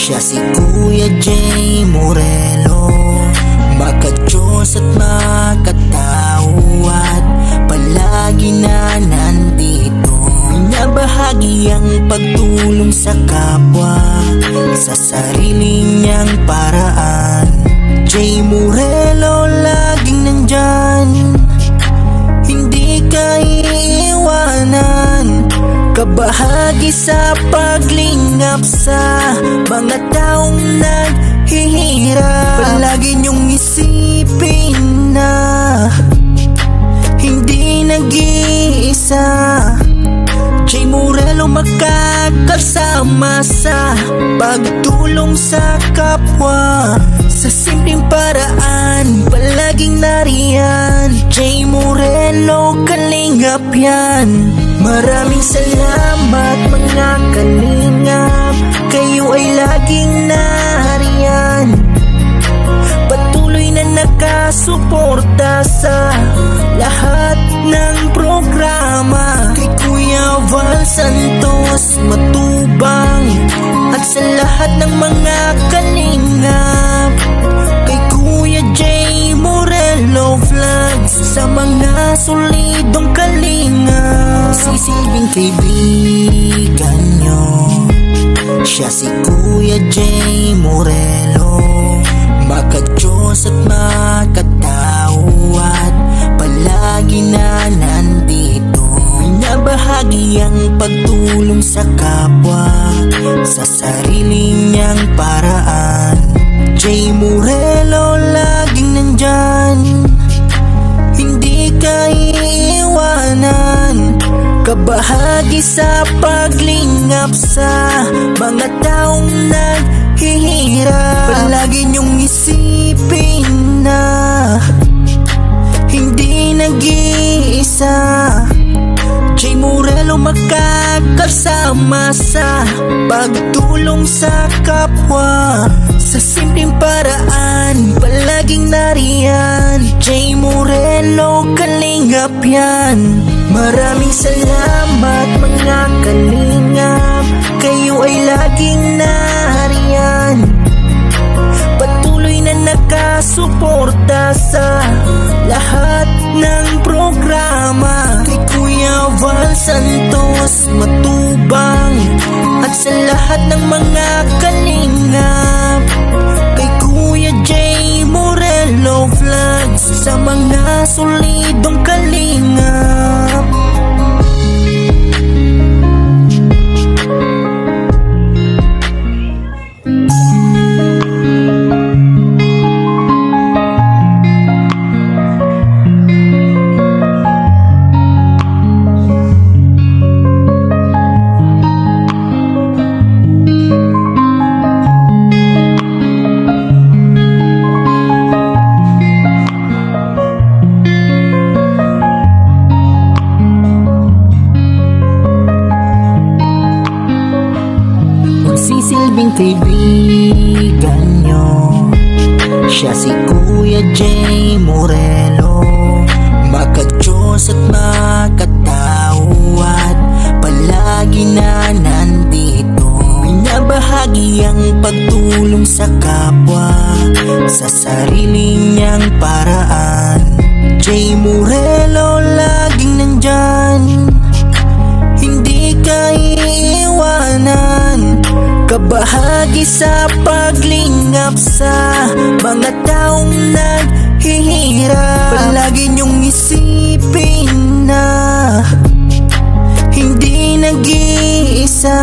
Siya si Kuya Jay Morelo, maka-Diyos at makatao at palagi na nandito. Nabahagi ang pagtulong sa kapwa sa sarili niyang paraan. Jay Morelo laging nandyan, hindi ka iiwanan. Kabahagi sa paglingap sa mga taong naghihirap. Palagi niyong isipin na hindi nag-iisa. Jay Morelo makakasama sa pagtulong sa kapwa sa simpleng paraan, palaging nariyan. Jay Morelo, kalingap yan. Maraming salamat mga kalingap, kayo ay laging nariyan. Patuloy na nakasuporta sa lahat ng programa. Kay Kuya Val Santos Matubang at sa lahat ng mga kalingap. Kay Kuya Jay Morelo Vlogs, sa mga solidong kalingap. Sisilbing kaibigan nyo, siya si Kuya Jay Morelo, maka-Diyos at makatao at palagi na nandito. Nabahagi ang pagtulong sa kapwa sa sarili niyang paraan. Jay Morelo laging nandyan, hindi ka iiwanan. Kabahagi sa paglingap sa mga taong naghihirap. Palagi niyong isipin na hindi nag-iisa. Jay Morelo makakasama sa pagtulong sa kapwa sa simpleng paraan, palaging nariyan. Jay Morelo, kalingap yan. Maraming salamat mga kalingap, kayo ay laging nariyan. Patuloy na nakasuporta sa lahat ng programa. Kay Kuya Val Santos Matubang at sa lahat ng mga kalingap. Kay Kuya Jay Morelo Vlogs, sa mga solidong kalingap. Sisilbing kaibigan nyo, siya si Kuya Jay Morelo, maka-Diyos at makatao at palagi na nandito. Binabahagi ang pagtulong sa kapwa sa sarili niyang paraan. Jay Morelo laging nandyan, hindi ka iiwanan. Kabahagi sa paglingap sa mga taong naghihirap. Palagi niyong isipin na hindi nag-iisa.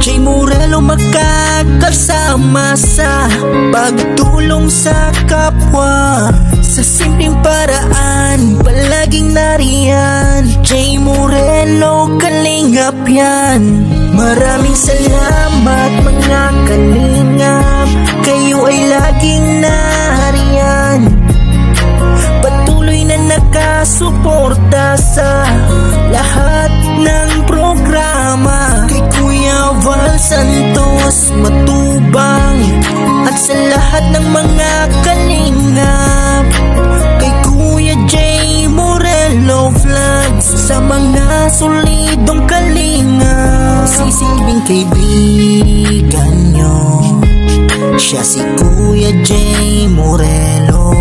Jay Morelo makakasama sa pagtulong sa kapwa sa simpleng paraan, palaging nariyan. Jay Morelo, kalingap yan. Maraming salamat mga kalingap, kayo ay laging nariyan. Patuloy na nakasuporta sa lahat ng programa. Kay Kuya Val Santos Matubang at sa lahat ng mga kalingap. Kay Kuya Jay Morelo Vlogs, sa mga solidong kalingap. Magsisilbing kaibigan nyo, siya si Kuya Jay Morelo.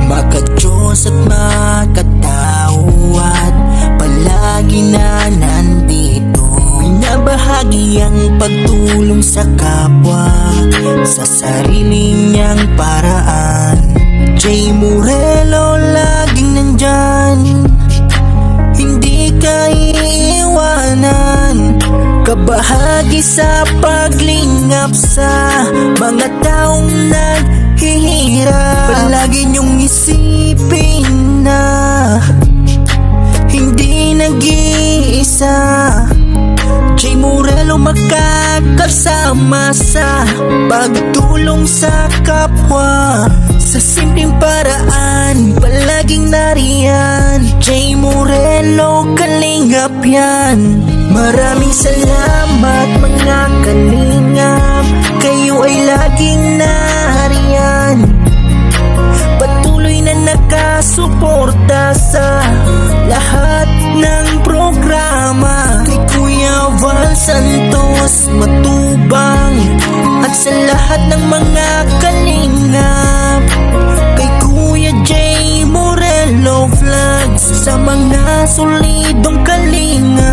Maka-Diyos at makatao at palagi na nandito. Binabahagi ang pagtulong sa kapwa sa sarili niyang paraan. Jay Morelo laging nandyan, hindi ka iiwanan. Kabahagi sa paglingap sa mga taong naghihirap. Palagi niyong isipin na hindi nag-iisa. Jay Morelo makakasama sa pagtulong sa kapwa. Sa simpleng paraan, palaging nariyan. Jay Morelo, kalingap yan. Maraming salamat mga kalingap, kayo ay laging nariyan. Patuloy na nakasuporta sa lahat ng programa. Kay Kuya Val Santos Matubang at sa lahat ng mga kalingap. Kay Kuya Jay Morelo Vlogs, sa mga solidong kalingap.